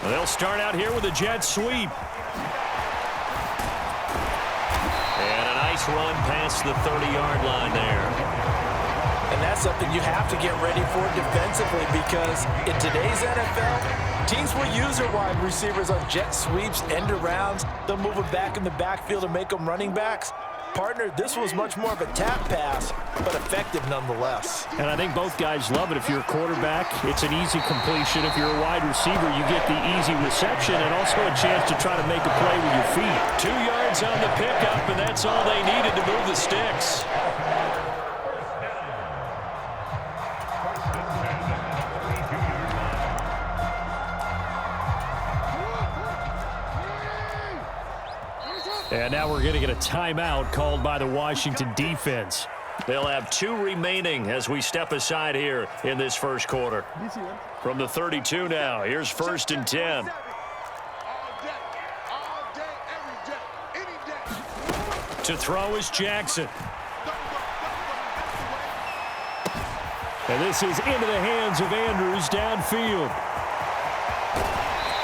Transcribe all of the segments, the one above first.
They'll start out here with a jet sweep. And a nice run past the 30-yard line there. And that's something you have to get ready for defensively, because in today's NFL, teams will use their wide receivers on jet sweeps, end arounds. They'll move them back in the backfield and make them running backs. Partner, this was much more of a tap pass, but effective nonetheless. And I think both guys love it. If you're a quarterback, it's an easy completion. If you're a wide receiver, you get the easy reception and also a chance to try to make a play with your feet. 2 yards on the pickup, and that's all they needed to move the sticks. And now we're going to get a timeout called by the Washington defense. They'll have 2 remaining as we step aside here in this first quarter. From the 32 now, here's 1st and 10. To throw is Jackson. And this is into the hands of Andrews downfield.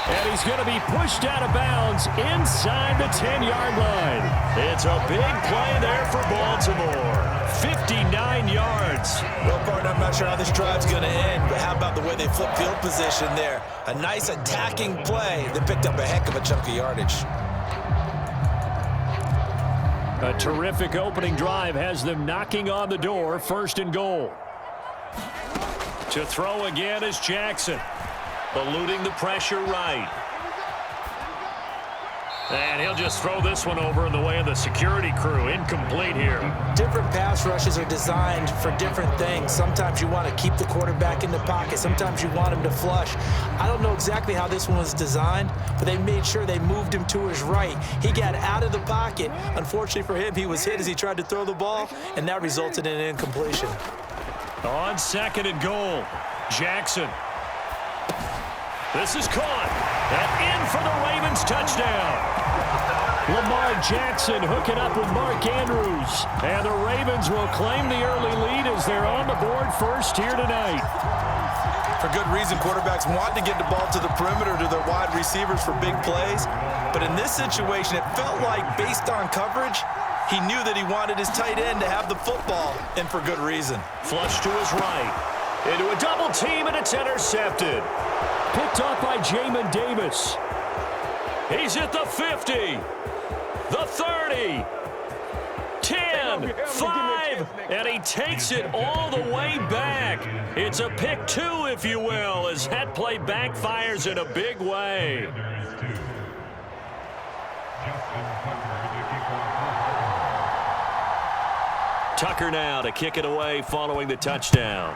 And he's going to be pushed out of bounds inside the 10-yard line. It's a big play there for Baltimore. 59 yards. Well, partner, I'm not sure how this drive's going to end, but how about the way they flip field position there? A nice attacking play that picked up a heck of a chunk of yardage. A terrific opening drive has them knocking on the door. 1st and goal. To throw again is Jackson. Eluding the pressure right. And he'll just throw this one over in the way of the security crew. Incomplete here. Different pass rushes are designed for different things. Sometimes you want to keep the quarterback in the pocket. Sometimes you want him to flush. I don't know exactly how this one was designed, but they made sure they moved him to his right. He got out of the pocket. Unfortunately for him, he was hit as he tried to throw the ball, and that resulted in an incompletion. On 2nd and goal, Jackson. This is caught. And in for the Ravens touchdown. Lamar Jackson hooking up with Mark Andrews. And the Ravens will claim the early lead as they're on the board first here tonight. For good reason, quarterbacks want to get the ball to the perimeter to their wide receivers for big plays. But in this situation, it felt like, based on coverage, he knew that he wanted his tight end to have the football, and for good reason. Flush to his right. Into a double team, and it's intercepted. Picked off by Jamin Davis. He's at the 50, the 30, 10, 5, and he takes it all the way back. It's a pick 2, if you will, as that play backfires in a big way. Tucker now to kick it away following the touchdown.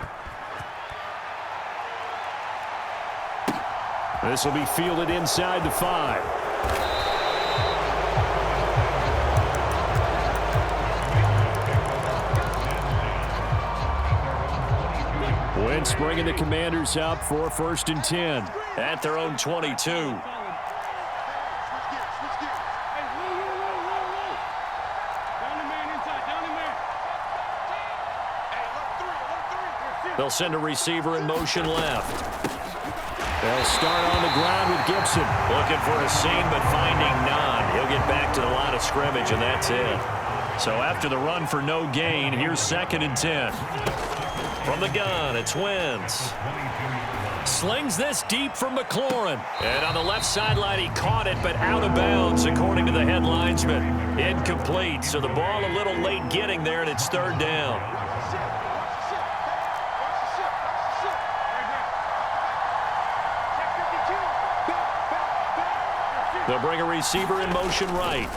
This will be fielded inside the 5. Wentz bringing the Commanders up for 1st and 10 at their own 22. They'll send a receiver in motion left. They'll start on the ground with Gibson. Looking for a seam, but finding none. He'll get back to the line of scrimmage, and that's it. So after the run for no gain, here's 2nd and 10. From the gun, it's Wentz. Slings this deep from McLaurin. And on the left sideline, he caught it, but out of bounds, according to the head linesman. Incomplete, so the ball a little late getting there, and it's 3rd down. They'll bring a receiver in motion right.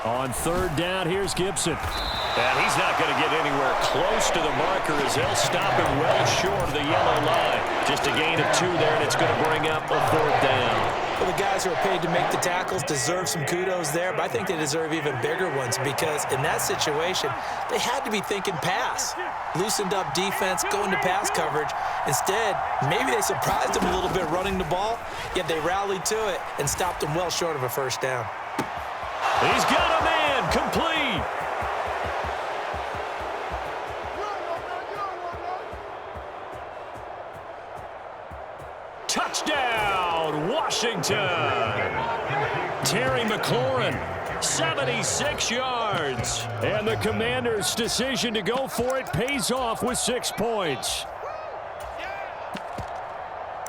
On 3rd down, here's Gibson. And he's not going to get anywhere close to the marker as they'll stop him well short of the yellow line. Just a gain of 2 there, and it's going to bring up a 4th down. Well, the guys who are paid to make the tackles deserve some kudos there, but I think they deserve even bigger ones because in that situation, they had to be thinking pass. Loosened up defense, going to pass coverage. Instead, maybe they surprised them a little bit running the ball, yet they rallied to it and stopped them well short of a 1st down. He's got a man, complete. Touchdown, Washington. Terry McLaurin, 76 yards. And the Commanders' decision to go for it pays off with 6 points.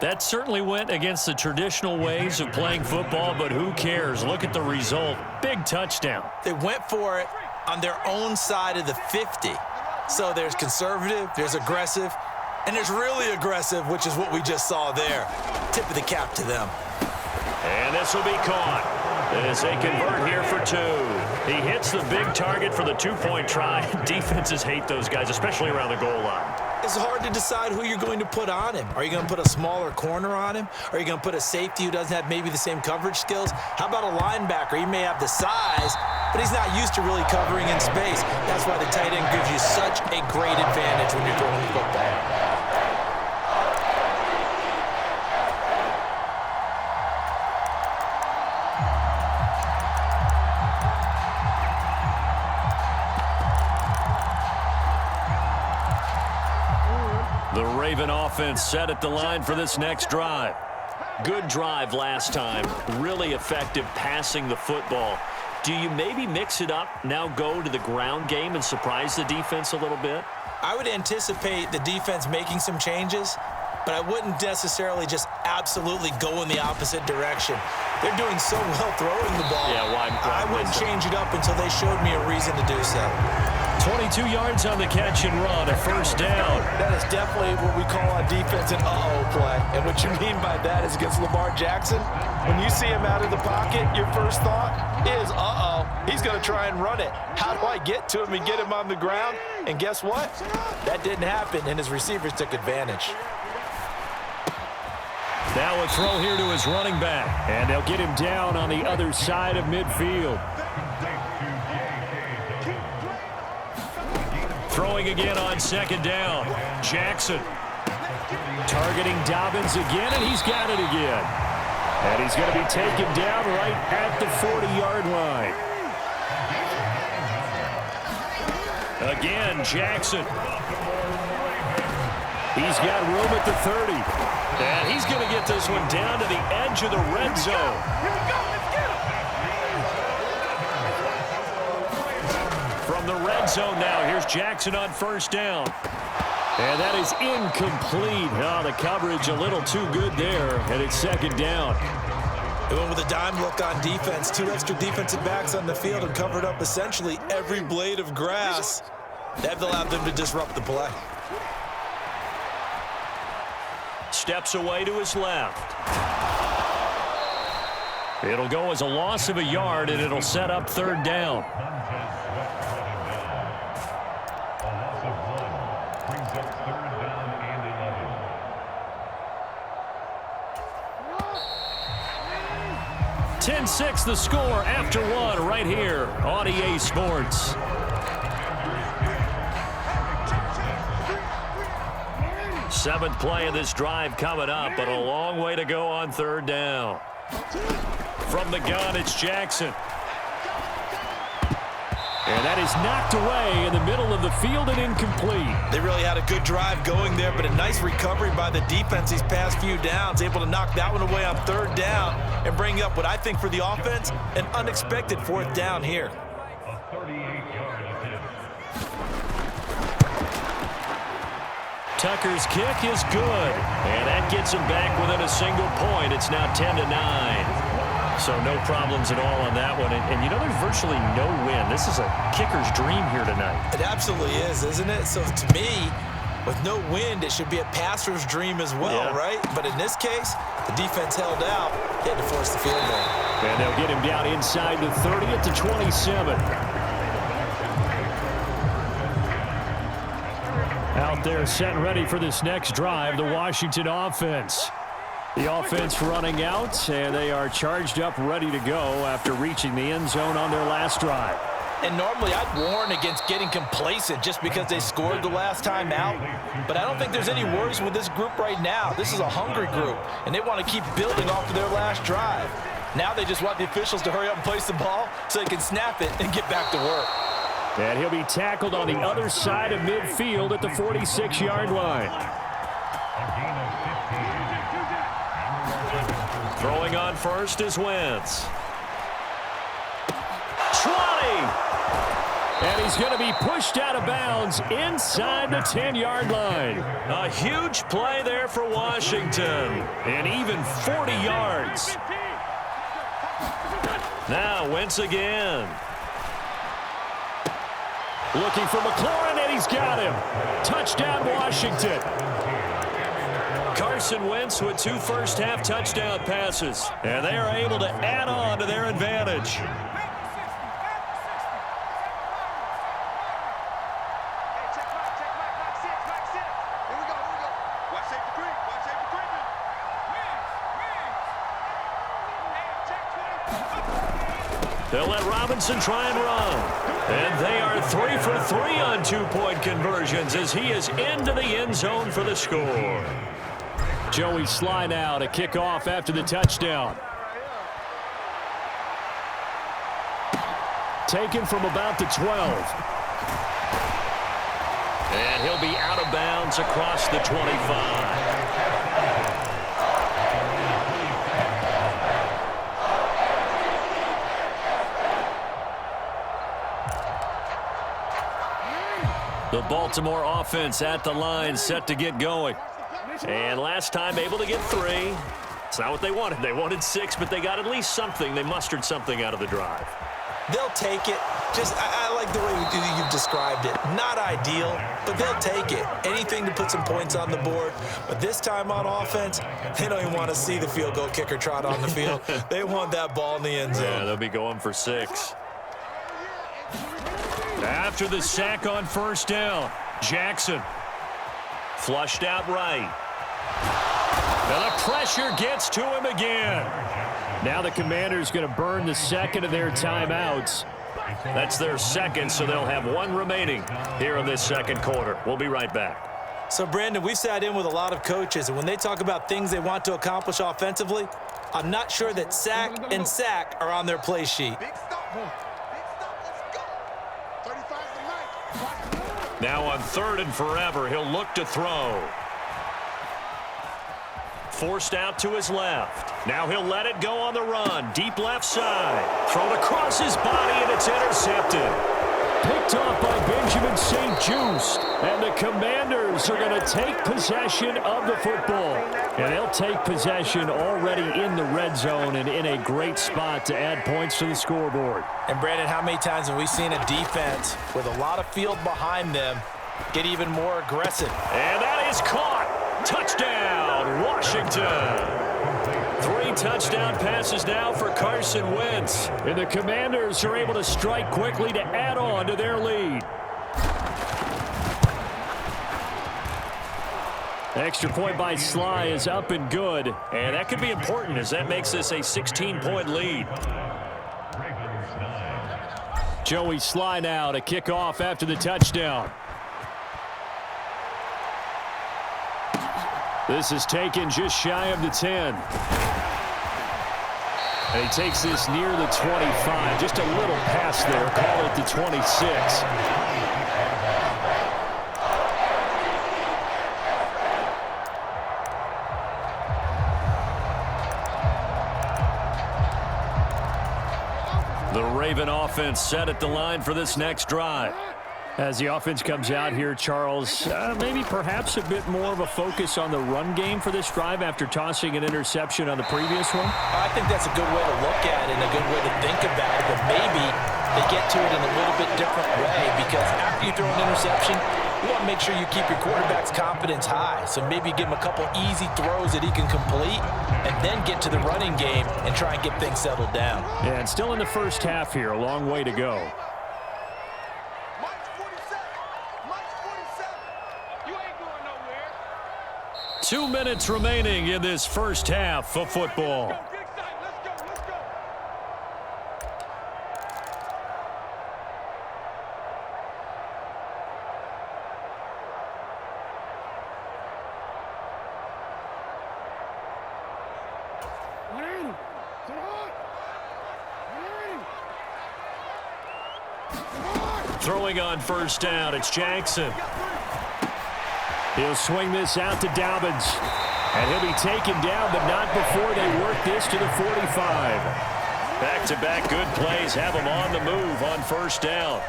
That certainly went against the traditional ways of playing football, but who cares? Look at the result. Big touchdown. They went for it on their own side of the 50. So there's conservative, there's aggressive, and there's really aggressive, which is what we just saw there. Tip of the cap to them. And this will be caught as they convert here for 2. He hits the big target for the 2-point try. Defenses hate those guys, especially around the goal line. It's hard to decide who you're going to put on him. Are you going to put a smaller corner on him? Are you going to put a safety who doesn't have maybe the same coverage skills? How about a linebacker? He may have the size, but he's not used to really covering in space. That's why the tight end gives you such a great advantage when you're throwing the football. The Raven offense set at the line for this next drive. Good drive last time. Really effective passing the football. Do you maybe mix it up, now go to the ground game and surprise the defense a little bit? I would anticipate the defense making some changes, but I wouldn't necessarily just absolutely go in the opposite direction. They're doing so well throwing the ball. Yeah, why I wouldn't change it up until they showed me a reason to do so. 22 yards on the catch and run, a first down. That is definitely what we call on defense an uh-oh play. And what you mean by that is against Lamar Jackson, when you see him out of the pocket, your first thought is, uh-oh, he's going to try and run it. How do I get to him and get him on the ground? And guess what? That didn't happen, and his receivers took advantage. Now a throw here to his running back, and they'll get him down on the other side of midfield. Throwing again on second down. Jackson targeting Dobbins again, and he's got it again. And he's going to be taken down right at the 40-yard line. Again, Jackson. He's got room at the 30. And he's going to get this one down to the edge of the red zone. From the red zone now, here's Jackson on first down. And that is incomplete. Oh, the coverage a little too good there, and it's second down. They went with a dime look on defense. 2 extra defensive backs on the field and covered up essentially every blade of grass. That allowed them to disrupt the play. Steps away to his left. It'll go as a loss of a yard, and it'll set up third down. Brings up third down and 11. 10-6 the score after 1 right here on EA Sports. Seventh play of this drive coming up, but a long way to go on third down. From the gun, it's Jackson. And that is knocked away in the middle of the field and incomplete. They really had a good drive going there, but a nice recovery by the defense these past few downs, able to knock that one away on third down and bring up what I think for the offense, an unexpected fourth down here. A 38-yard attempt. Tucker's kick is good, and that gets him back within a single point. It's now 10-9. So no problems at all on that one. And you know, there's virtually no wind. This is a kicker's dream here tonight. It absolutely is, isn't it? So to me, with no wind, it should be a passer's dream as well, right? But in this case, the defense held out. They had to force the field goal. And they'll get him down inside the 30 at the 27. Out there set and ready for this next drive, the Washington offense. The offense running out, and they are charged up, ready to go after reaching the end zone on their last drive. And normally I'd warn against getting complacent just because they scored the last time out. But I don't think there's any worries with this group right now. This is a hungry group, and they want to keep building off of their last drive. Now they just want the officials to hurry up and place the ball so they can snap it and get back to work. And he'll be tackled on the other side of midfield at the 46-yard line. A gain of 15. Throwing on first is Wentz. 20! And he's going to be pushed out of bounds inside the 10-yard line. A huge play there for Washington. And even 40 yards. Now Wentz again. Looking for McLaurin, and he's got him. Touchdown, Washington. Carson Wentz with 2 first-half touchdown passes. And they are able to add on to their advantage. They'll let Robinson try and run. And they are 3 for 3 on 2-point conversions as he is into the end zone for the score. Joey Sly now to kick off after the touchdown. Taken from about the 12. And he'll be out of bounds across the 25. The Baltimore offense at the line, set to get going. And last time able to get 3. It's not what they wanted. They wanted 6, but they got at least something. They mustered something out of the drive. They'll take it. I like the way you've described it. Not ideal, but they'll take it. Anything to put some points on the board. But this time on offense, they don't even want to see the field goal kicker trot on the field. They want that ball in the end zone. Yeah, they'll be going for 6. After the sack on first down, Jackson flushed out right. And the pressure gets to him again. Now the Commanders going to burn the second of their timeouts. That's their second, so they'll have 1 remaining here in this second quarter. We'll be right back. So, Brandon, we've sat in with a lot of coaches, and when they talk about things they want to accomplish offensively, I'm not sure that sack and sack are on their play sheet. Now on 3rd and forever, he'll look to throw. Forced out to his left. Now he'll let it go on the run. Deep left side. Thrown across his body, and it's intercepted. Picked off by Benjamin St-Juste. And the Commanders are going to take possession of the football. And they'll take possession already in the red zone and in a great spot to add points to the scoreboard. And, Brandon, how many times have we seen a defense with a lot of field behind them get even more aggressive? And that is caught. Touchdown, Washington. 3 touchdown passes now for Carson Wentz. And the Commanders are able to strike quickly to add on to their lead. Extra point by Sly is up and good. And that could be important as that makes this a 16-point lead. Joey Sly now to kick off after the touchdown. This is taken just shy of the 10. And he takes this near the 25. Just a little pass there. Call it the 26. The Raven offense set at the line for this next drive. As the offense comes out here, Charles, maybe perhaps a bit more of a focus on the run game for this drive after tossing an interception on the previous one? I think that's a good way to look at it and a good way to think about it, but maybe they get to it in a little bit different way because after you throw an interception, you want to make sure you keep your quarterback's confidence high. So maybe give him a couple easy throws that he can complete and then get to the running game and try and get things settled down. Yeah, and still in the first half here, a long way to go. 2 minutes remaining in this first half of football. Throwing on first down, it's Jackson. He'll swing this out to Dobbins. And he'll be taken down, but not before they work this to the 45. Back-to-back good plays have him on the move on first down.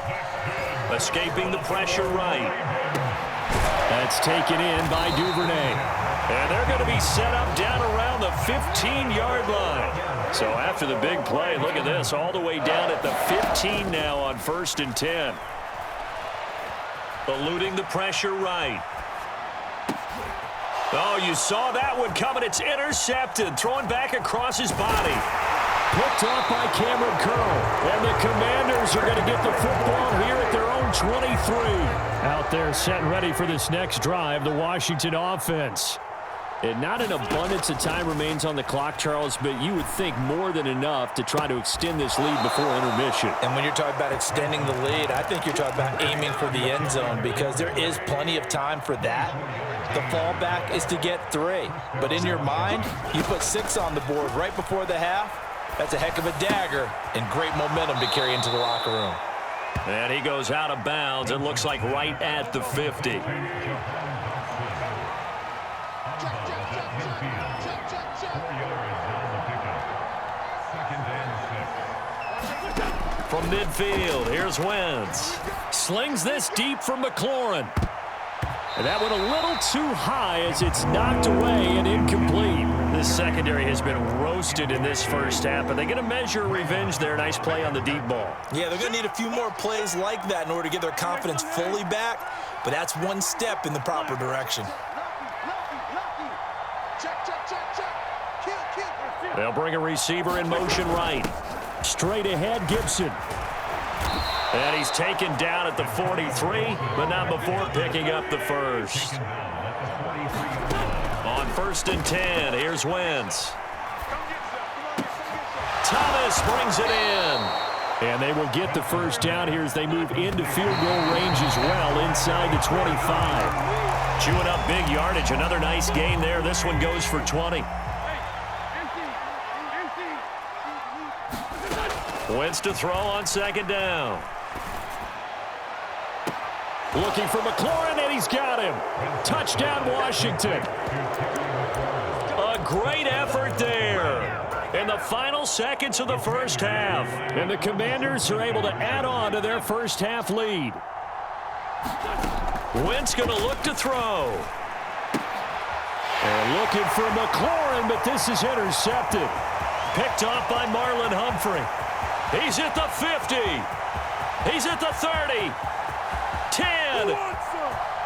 Escaping the pressure right. That's taken in by Duvernay. And they're going to be set up down around the 15-yard line. So after the big play, look at this, all the way down at the 15 now on 1st and 10. Eluding the pressure right. Oh, you saw that one coming. It's intercepted. Throwing back across his body. Picked off by Cameron Curl. And the Commanders are going to get the football here at their own 23. Out there set and ready for this next drive, the Washington offense. And not an abundance of time remains on the clock, Charles, but you would think more than enough to try to extend this lead before intermission. And when you're talking about extending the lead, I think you're talking about aiming for the end zone because there is plenty of time for that. The fallback is to get 3. But in your mind, you put 6 on the board right before the half. That's a heck of a dagger and great momentum to carry into the locker room. And he goes out of bounds. It looks like right at the 50. From midfield, here's Wentz. Slings this deep from McLaurin. And that went a little too high as it's knocked away and incomplete. This secondary has been roasted in this first half, but they're going to measure revenge there. Nice play on the deep ball. Yeah, they're going to need a few more plays like that in order to get their confidence fully back, but that's one step in the proper direction. They'll bring a receiver in motion right. Straight ahead, Gibson. And he's taken down at the 43, but not before picking up the first. On 1st and 10, here's Wentz. Thomas brings it in. And they will get the first down here as they move into field goal range as well inside the 25. Chewing up big yardage. Another nice gain there. This one goes for 20. Wentz to throw on 2nd down. Looking for McLaurin, and he's got him. Touchdown, Washington. A great effort there in the final seconds of the first half. And the Commanders are able to add on to their first half lead. Wentz going to look to throw. And looking for McLaurin, but this is intercepted. Picked off by Marlon Humphrey. He's at the 50. He's at the 30. 10.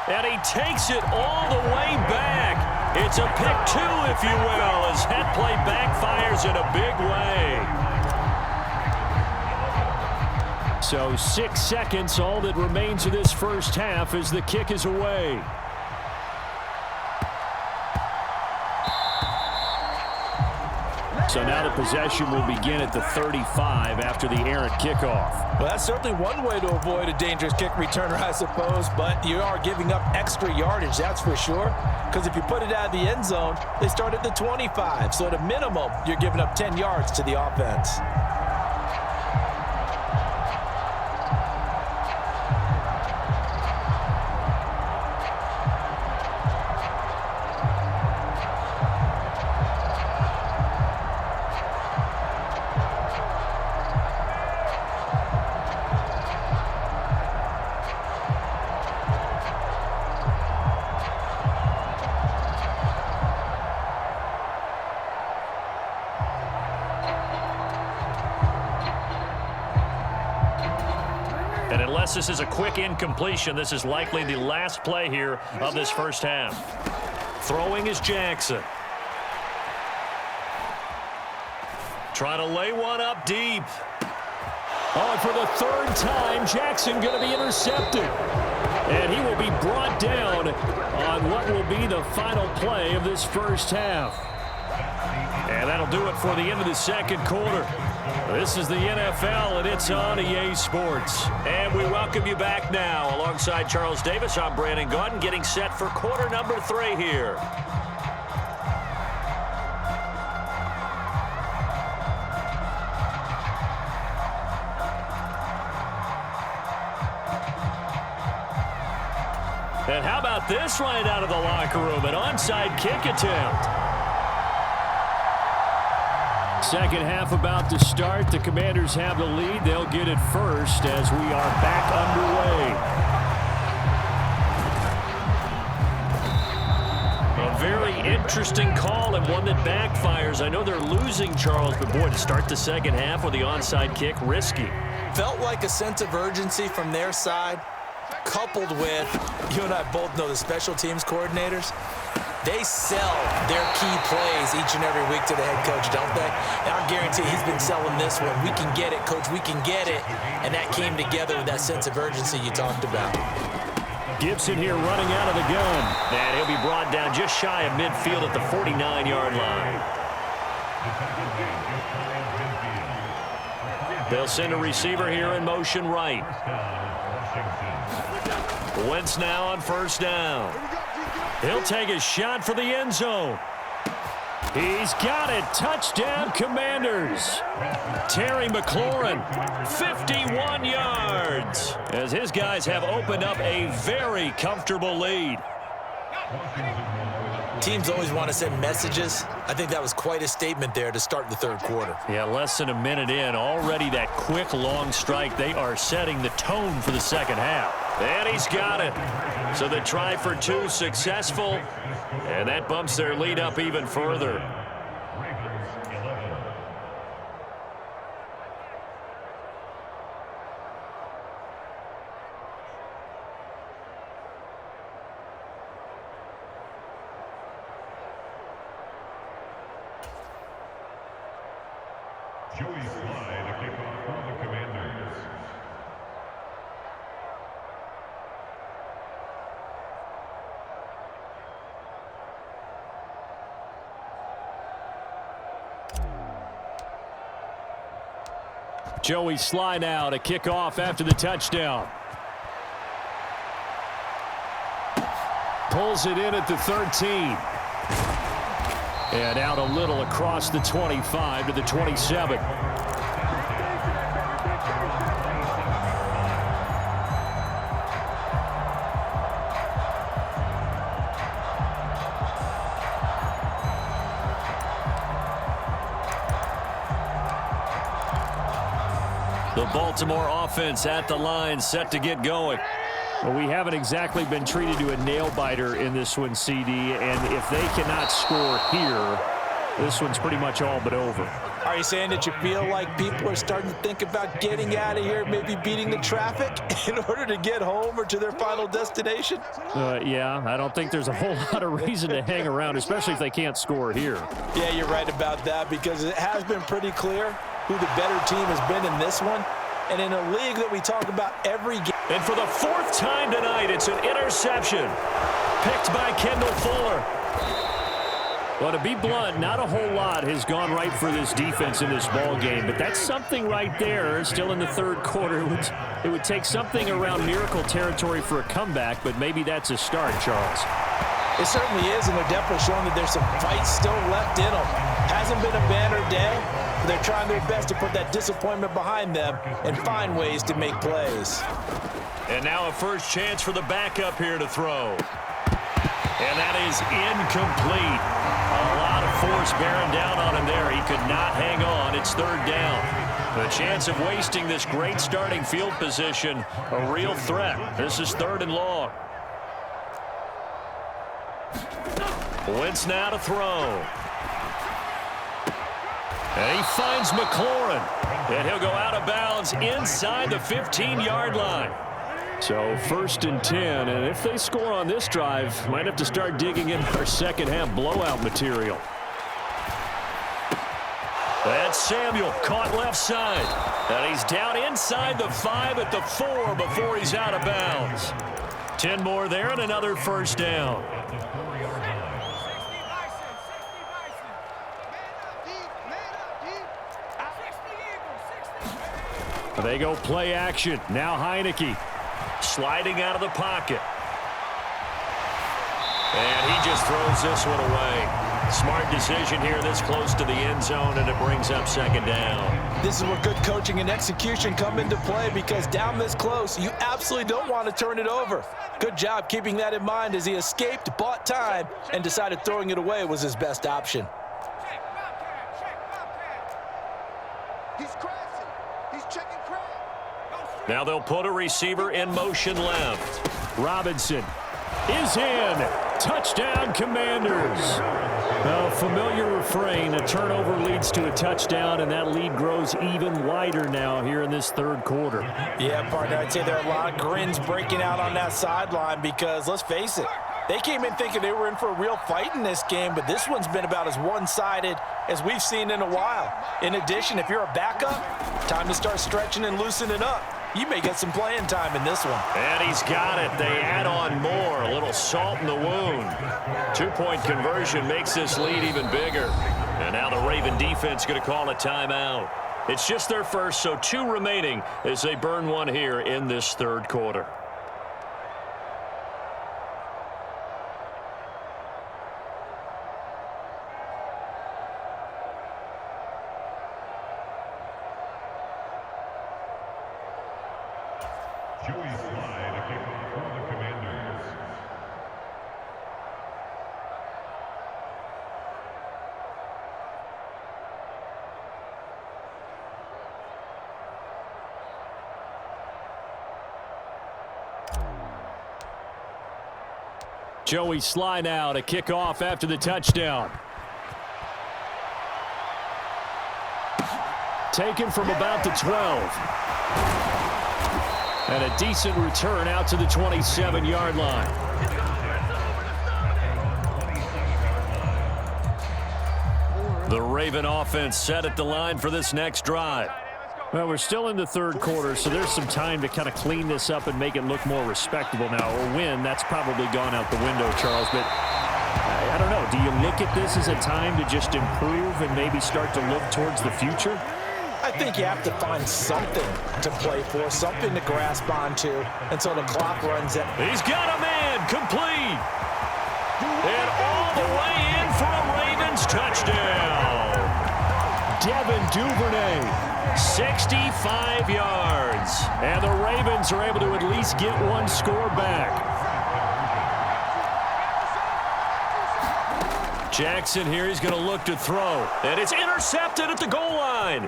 And he takes it all the way back. It's a pick 2, if you will, as that play backfires in a big way. So 6 seconds, all that remains of this first half as the kick is away. So now the possession will begin at the 35 after the errant kickoff. Well, that's certainly one way to avoid a dangerous kick returner, I suppose, but you are giving up extra yardage, that's for sure, because if you put it out of the end zone, they start at the 25. So at a minimum, you're giving up 10 yards to the offense. And unless this is a quick incompletion, this is likely the last play here of this first half. Throwing is Jackson. Trying to lay one up deep. Oh, and for the 3rd time, Jackson going to be intercepted. And he will be brought down on what will be the final play of this first half. And that'll do it for the end of the second quarter. This is the NFL, and it's on EA Sports. And we welcome you back now. Alongside Charles Davis, I'm Brandon Gaudin, getting set for quarter number 3 here. And how about this right out of the locker room? An onside kick attempt. Second half about to start. The Commanders have the lead. They'll get it first as we are back underway. A very interesting call and one that backfires. I know they're losing, Charles, but boy, to start the second half with the onside kick, risky. Felt like a sense of urgency from their side, coupled with, you and I both know the special teams coordinators, they sell their key plays each and every week to the head coach, don't they? And I guarantee he's been selling this one. We can get it, coach, we can get it. And that came together with that sense of urgency you talked about. Gibson here running out of the gun. And he'll be brought down just shy of midfield at the 49-yard line. They'll send a receiver here in motion right. Wentz now on first down. He'll take a shot for the end zone. He's got it. Touchdown, Commanders. Terry McLaurin, 51 yards, as his guys have opened up a very comfortable lead. Teams always want to send messages. I think that was quite a statement there to start the third quarter. Yeah, less than a minute in. Already that quick, long strike. They are setting the tone for the second half. And he's got it. So the try for two successful, and that bumps their lead up even further. Joey Slye to kick off for the Commanders. Joey Slye now to kick off after the touchdown. Pulls it in at the 13. And out a little across the 25 to the 27. The Baltimore offense at the line, set to get going. Well, we haven't exactly been treated to a nail-biter in this one, CD, and if they cannot score here, this one's pretty much all but over. Are you saying that you feel like people are starting to think about getting out of here, maybe beating the traffic in order to get home or to their final destination? Yeah, I don't think there's a whole lot of reason to hang around, especially if they can't score here. Yeah, you're right about that, because it has been pretty clear who the better team has been in this one. And in a league that we talk about every game. And for the fourth time tonight, it's an interception. Picked by Kendall Fuller. Well, to be blunt, not a whole lot has gone right for this defense in this ball game, but that's something right there. Still in the third quarter. It would take something around miracle territory for a comeback, but maybe that's a start, Charles. It certainly is, and they're definitely showing that there's some fight still left in them. Hasn't been a banner day, but they're trying their best to put that disappointment behind them and find ways to make plays. And now a first chance for the backup here to throw. And that is incomplete. A lot of force bearing down on him there. He could not hang on. It's third down. The chance of wasting this great starting field position, a real threat. This is third and long. Wentz now to throw. And he finds McLaurin. And he'll go out of bounds inside the 15-yard line. So first and 10, and if they score on this drive, might have to start digging in our second half blowout material. That's Samuel, caught left side. And he's down inside the 5 at the 4 before he's out of bounds. 10 more there and another first down. They go play action. Now Heineke. Sliding out of the pocket. And he just throws this one away. Smart decision here this close to the end zone, and it brings up second down. This is where good coaching and execution come into play, because down this close, you absolutely don't want to turn it over. Good job keeping that in mind as he escaped, bought time, and decided throwing it away was his best option. He's crashing. He's checking crash. Now they'll put a receiver in motion left. Robinson is in. Touchdown, Commanders. A familiar refrain. A turnover leads to a touchdown, and that lead grows even wider now here in this third quarter. Yeah, partner, I'd say there are a lot of grins breaking out on that sideline because, let's face it, they came in thinking they were in for a real fight in this game, but this one's been about as one-sided as we've seen in a while. In addition, if you're a backup, time to start stretching and loosening up. You may get some playing time in this one. And he's got it. They add on more. A little salt in the wound. 2-point conversion makes this lead even bigger. And now the Raven defense going to call a timeout. It's just their first, so 2 remaining as they burn one here in this third quarter. Joey Slye to kick off for the Commanders. Joey Slye now to kick off after the touchdown. Taken from about the 12. And a decent return out to the 27-yard line. The Raven offense set at the line for this next drive. Well, we're still in the third quarter, so there's some time to kind of clean this up and make it look more respectable now. Or win, that's probably gone out the window, Charles. But I don't know. Do you look at this as a time to just improve and maybe start to look towards the future? I think you have to find something to play for, something to grasp onto until the clock runs out. He's got a man complete. And all the way in for a Ravens touchdown. Devin Duvernay, 65 yards. and the Ravens are able to at least get one score back. Jackson here, he's going to look to throw. And it's intercepted at the goal line.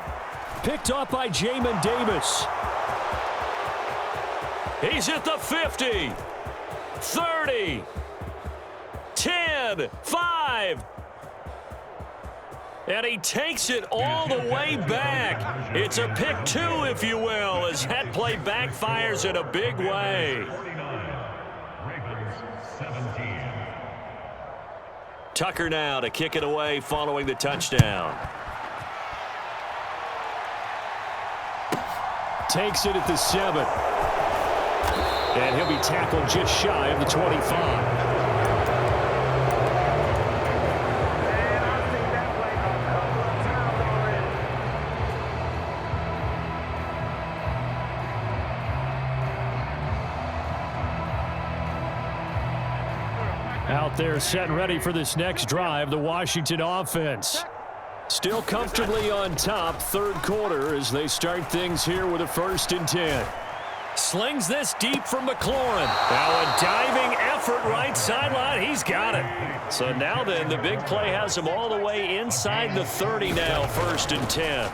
Picked up by Jamin Davis. He's at the 50, 30, 10, 5. And he takes it all the way back. It's a pick 2, if you will, as that play backfires in a big way. Ravens 17. Tucker now to kick it away following the touchdown. Takes it at the 7. And he'll be tackled just shy of the 25. Out there set and ready for this next drive, the Washington offense. Still comfortably on top, third quarter, as they start things here with a 1st and 10. Slings this deep from McLaurin. Now a diving effort right sideline. He's got it. So now then, the big play has him all the way inside the 30 now, 1st and 10.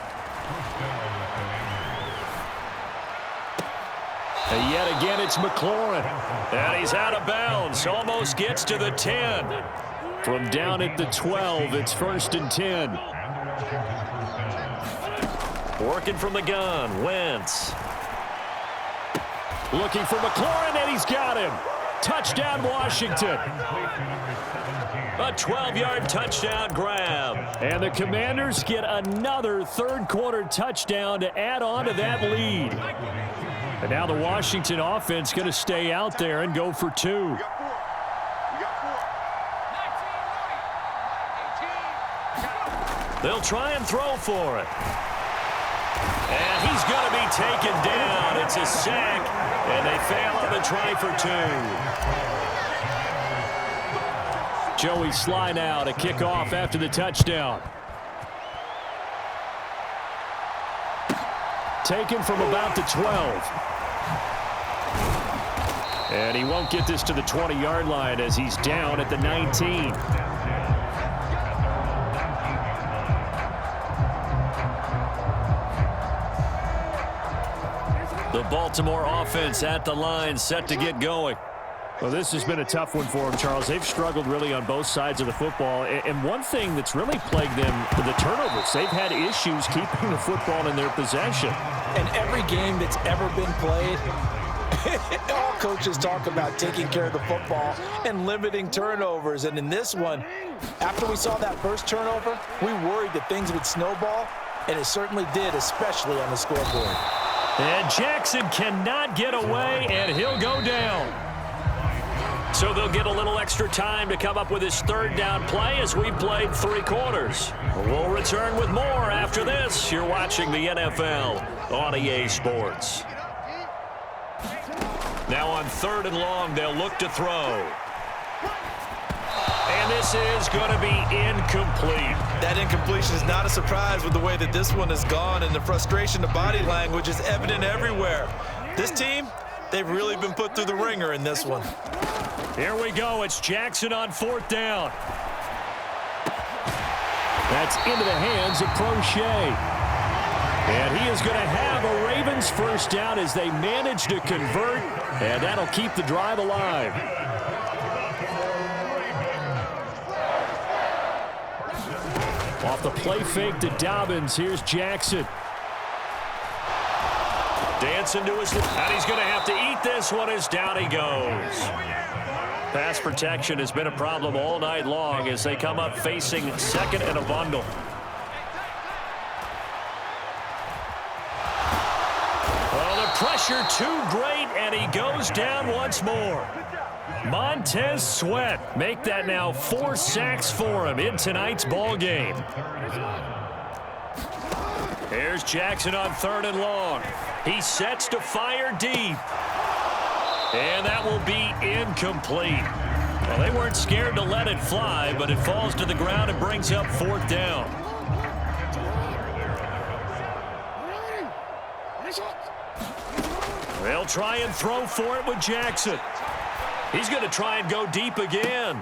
And yet again, it's McLaurin. And he's out of bounds. Almost gets to the 10. From down at the 12, it's 1st and 10. Working from the gun, Wentz. Looking for McLaurin, and he's got him. Touchdown, Washington. A 12-yard touchdown grab. And the Commanders get another third quarter touchdown to add on to that lead. And now the Washington offense going to stay out there and go for 2. They'll try and throw for it. And he's going to be taken down. It's a sack, and they fail on the try for 2. Joey Sly now to kick off after the touchdown. Taken from about the 12. And he won't get this to the 20-yard line as he's down at the 19. The Baltimore offense at the line, set to get going. Well, this has been a tough one for them, Charles. They've struggled really on both sides of the football. And one thing that's really plagued them, the turnovers. They've had issues keeping the football in their possession. And every game that's ever been played, all coaches talk about taking care of the football and limiting turnovers. And in this one, after we saw that first turnover, we worried that things would snowball, and it certainly did, especially on the scoreboard. And Jackson cannot get away, and he'll go down. So they'll get a little extra time to come up with his third down play as we played 3 quarters. We'll return with more after this. You're watching the NFL on EA Sports. Now on 3rd and long, they'll look to throw. And this is going to be incomplete. That incompletion is not a surprise with the way that this one has gone, and the frustration of body language is evident everywhere. This team, they've really been put through the ringer in this one. Here we go. It's Jackson on 4th down. That's into the hands of Prochet. And he is going to have a Ravens first down as they manage to convert, and that'll keep the drive alive. Off the play fake to Dobbins, here's Jackson. Dancing to his left, and he's going to have to eat this one as down he goes. Pass protection has been a problem all night long as they come up facing 2nd and a bundle. Well, the pressure too great, and he goes down once more. Montez Sweat make that now 4 sacks for him in tonight's ball game. Here's Jackson on 3rd and long. He sets to fire deep. And that will be incomplete. Well, they weren't scared to let it fly, but it falls to the ground and brings up 4th down. They'll try and throw for it with Jackson. He's going to try and go deep again.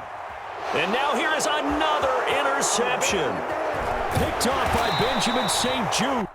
And now here is another interception. Picked off by Benjamin St. Jude.